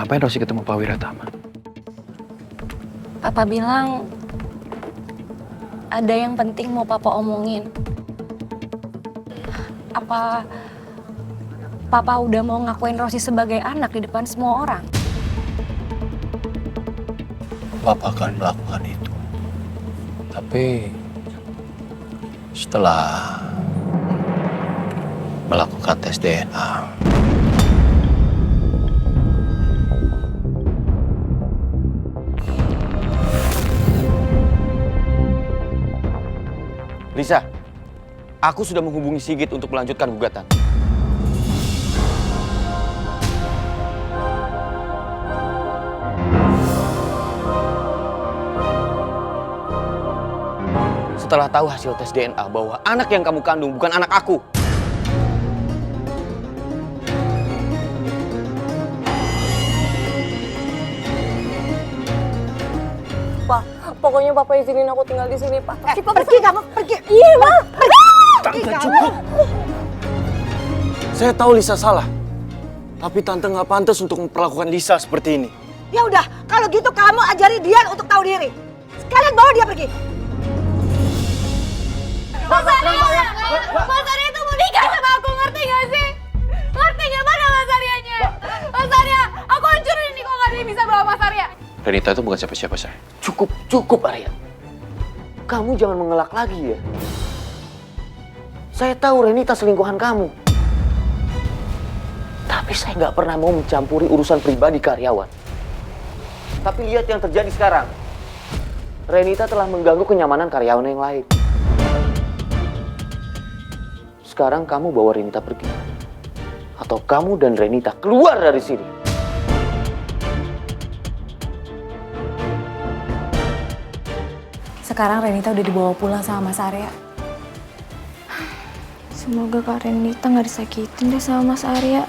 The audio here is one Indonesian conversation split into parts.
Ngapain Rosi ketemu Pak Wiratama? Papa bilang ada yang penting mau Papa omongin. Apa Papa udah mau ngakuin Rosi sebagai anak di depan semua orang? Papa akan melakukan itu. Tapi setelah melakukan tes DNA. Lisa, aku sudah menghubungi Sigit untuk melanjutkan gugatan. Setelah tahu hasil tes DNA bahwa anak yang kamu kandung bukan anak aku. Pak, pokoknya Papa izinin aku tinggal di sini, Pak. Pergi kamu, pergi. Iya, Ma. Tante cukup. Saya tahu Lisa salah. Tapi Tante nggak pantas untuk memperlakukan Lisa seperti ini. Ya udah, kalau gitu kamu ajari dia untuk tahu diri. Sekalian bawa dia pergi. Mas Arya itu mau nikah sama aku, ngerti gak sih? Ngerti gak mana Mas Aryanya? Mas Arya, aku hancurin ini kok gak ada yang bisa bawa Mas Arya. Renita itu bukan siapa-siapa saya. Cukup Arya. Kamu jangan mengelak lagi ya. Saya tahu Renita selingkuhan kamu. Tapi saya nggak pernah mau mencampuri urusan pribadi karyawan. Tapi lihat yang terjadi sekarang. Renita telah mengganggu kenyamanan karyawan yang lain. Sekarang kamu bawa Renita pergi. Atau kamu dan Renita keluar dari sini. Sekarang Renita udah dibawa pulang sama Mas Arya. Semoga Kak Renita nggak disakitin deh sama Mas Arya.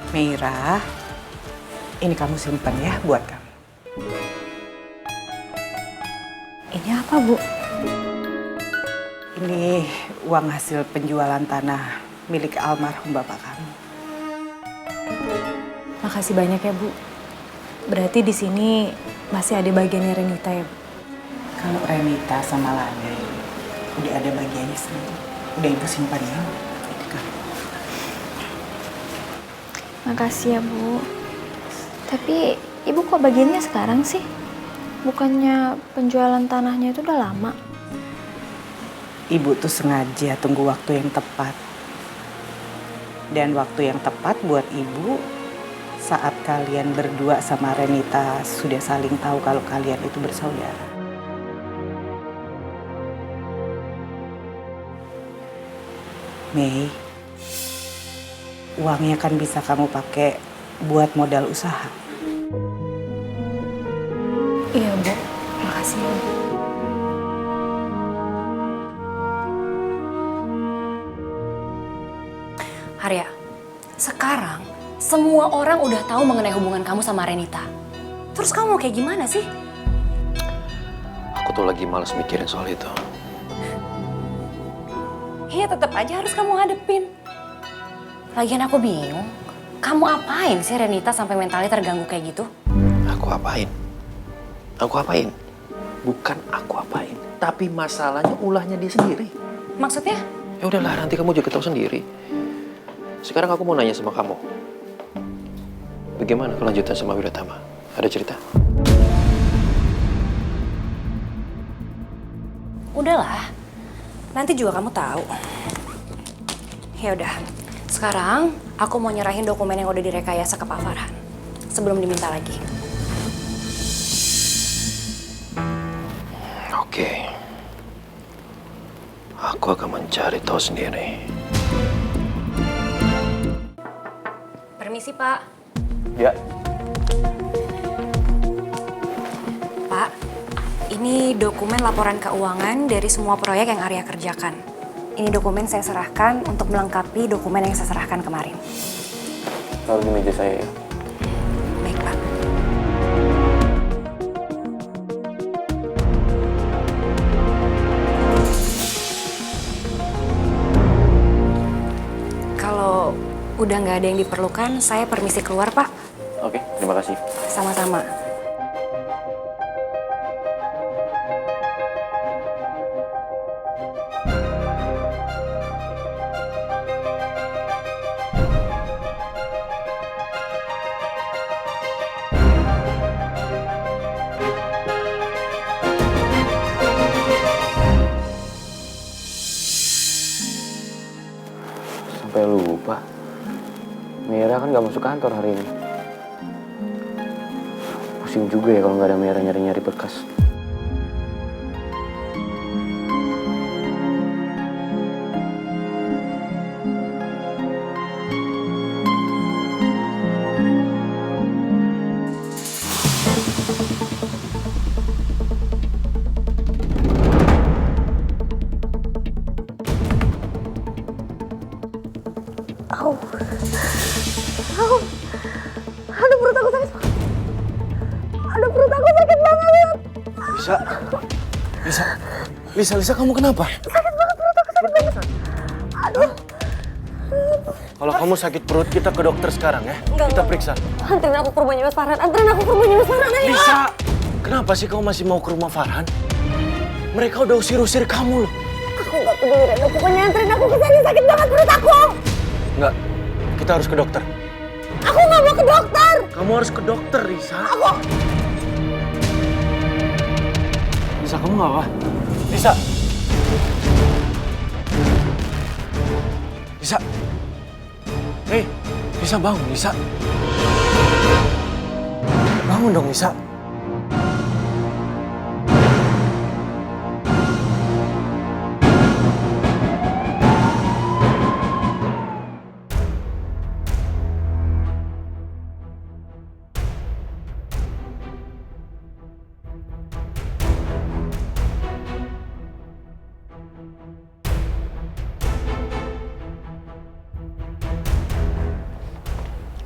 Meira, ini kamu simpan ya buat kamu. Ini apa, Bu? Ini uang hasil penjualan tanah milik almarhum bapak kamu. Makasih banyak ya, Bu. Berarti di sini masih ada bagiannya Renita ya, Bu? Kalau Renita sama Lani udah ada bagiannya sendiri. Udah ibu simpan ya. Ini kamu. Makasih ya, Bu. Tapi Ibu kok bagiannya sekarang sih? Bukannya penjualan tanahnya itu udah lama? Ibu tuh sengaja tunggu waktu yang tepat. Dan waktu yang tepat buat ibu saat kalian berdua sama Renita sudah saling tahu kalau kalian itu bersaudara. Mei, uangnya kan bisa kamu pakai buat modal usaha. Iya, Bu. Makasih ya, Bu. Arya, sekarang semua orang udah tahu mengenai hubungan kamu sama Renita. Terus kamu mau kayak gimana sih? Aku tuh lagi malas mikirin soal itu. Iya, tetap aja harus kamu hadepin. Lagian aku bingung, kamu apain sih Renita sampai mentalnya terganggu kayak gitu? Aku apain? Aku apain? Bukan aku apain, tapi masalahnya ulahnya dia sendiri. Maksudnya? Ya udahlah, nanti kamu juga tahu sendiri. Sekarang aku mau nanya sama kamu. Bagaimana kelanjutan sama Wiratama? Ada cerita? Udahlah, nanti juga kamu tahu. Ya udah, sekarang aku mau nyerahin dokumen yang udah direkayasa ke Pak Farhan sebelum diminta lagi. Oke. Aku akan mencari tahu sendiri. Permisi, Pak. Ya, Pak, ini dokumen laporan keuangan dari semua proyek yang Arya kerjakan. Ini dokumen saya serahkan untuk melengkapi dokumen yang saya serahkan kemarin. Taruh di meja saya ya. Baik, Pak. Kalau udah nggak ada yang diperlukan, saya permisi keluar, Pak. Oke, terima kasih. Sama-sama. Sampai lupa. Mira kan gak masuk kantor hari ini. Pusing juga ya kalau nggak ada Mira nyari-nyari berkas. Aduh, perut aku sakit banget. Aduh, perut aku sakit banget. Lisa, kamu kenapa? Sakit banget perut aku, sakit banget. Aduh. Kalau kamu sakit perut, kita ke dokter sekarang ya. Kita periksa. Anterin aku ke rumahnya Mas Farhan. Anterin aku ke rumahnya Mas Farhan, ayo. Lisa, kenapa sih kamu masih mau ke rumah Farhan? Mereka udah usir-usir kamu loh. Aku nggak peduli, Reno. Pokoknya anterin aku ke sana. Sakit banget perut aku. Enggak, kita harus ke dokter. Aku nggak mau ke dokter. Kamu harus ke dokter, Lisa. Lisa, kamu nggak apa? Lisa. Lisa. Hei, Lisa bangun, Lisa. Bangun dong, Lisa.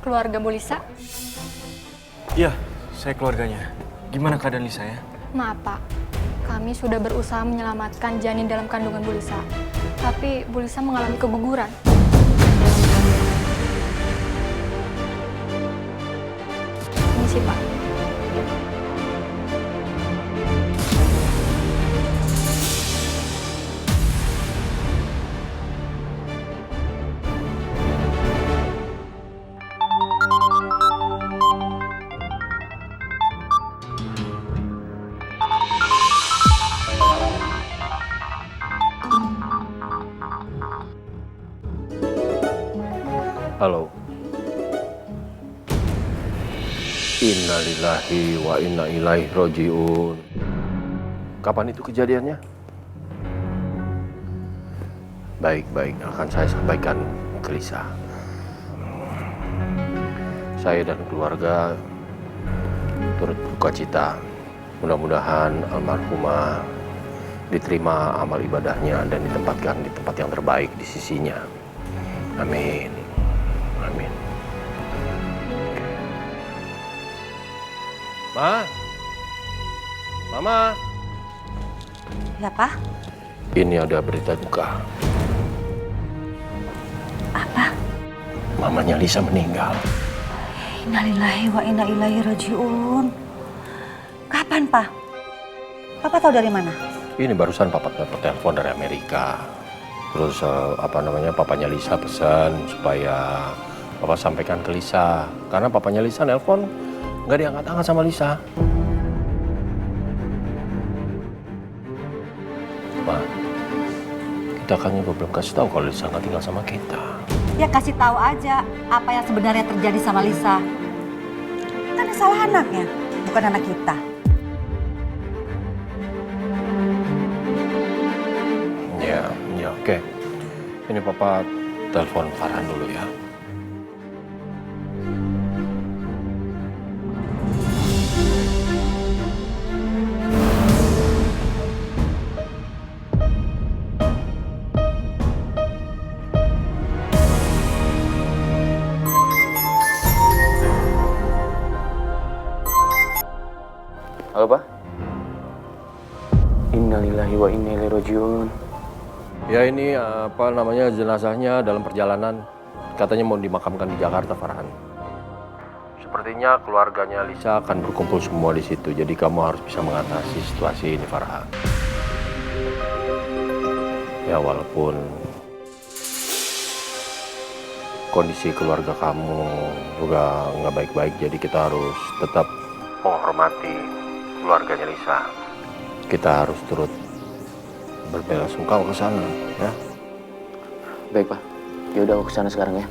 Keluarga Bu Lisa? Iya, saya keluarganya. Gimana keadaan Lisa ya? Maaf Pak, kami sudah berusaha menyelamatkan janin dalam kandungan Bu Lisa. Tapi Bu Lisa mengalami keguguran. Ini sih Pak. Halo. Innalillahi wa inna ilaihi roji'un. Kapan itu kejadiannya? Baik, akan saya sampaikan ke Lisa. Saya dan keluarga turut berduka cita. Mudah-mudahan almarhumah diterima amal ibadahnya dan ditempatkan di tempat yang terbaik di sisinya. Amin. Amin. Mama. Ya, Pak? Ini ada berita duka. Apa? Mamanya Lisa meninggal. Innalillahi wa inna ilaihi raji'un. Kapan, Pak? Papa tahu dari mana? Ini barusan papa dapat telepon dari Amerika. Terus papanya Lisa pesan supaya papa sampaikan ke Lisa. Karena papanya Lisa nelpon nggak diangkat-angkat sama Lisa. Ma, kita kan juga belum kasih tahu kalau Lisa nggak tinggal sama kita. Ya kasih tahu aja apa yang sebenarnya terjadi sama Lisa. Kan salah anaknya, bukan anak kita. Ya, oke. Ini papa telepon Farhan dulu ya. Halo, Pak. Innalillahi wa inna ilaihi rajiun. Ya ini apa namanya jenazahnya dalam perjalanan katanya mau dimakamkan di Jakarta, Farhan. Sepertinya keluarganya Lisa akan berkumpul semua di situ. Jadi kamu harus bisa mengatasi situasi ini, Farhan. Ya walaupun kondisi keluarga kamu juga nggak baik-baik, jadi kita harus tetap menghormati keluarganya Lisa. Kita harus turut berbelasungkawa ke sana, ya. Baik, Pak. Ya udah aku ke sana sekarang ya.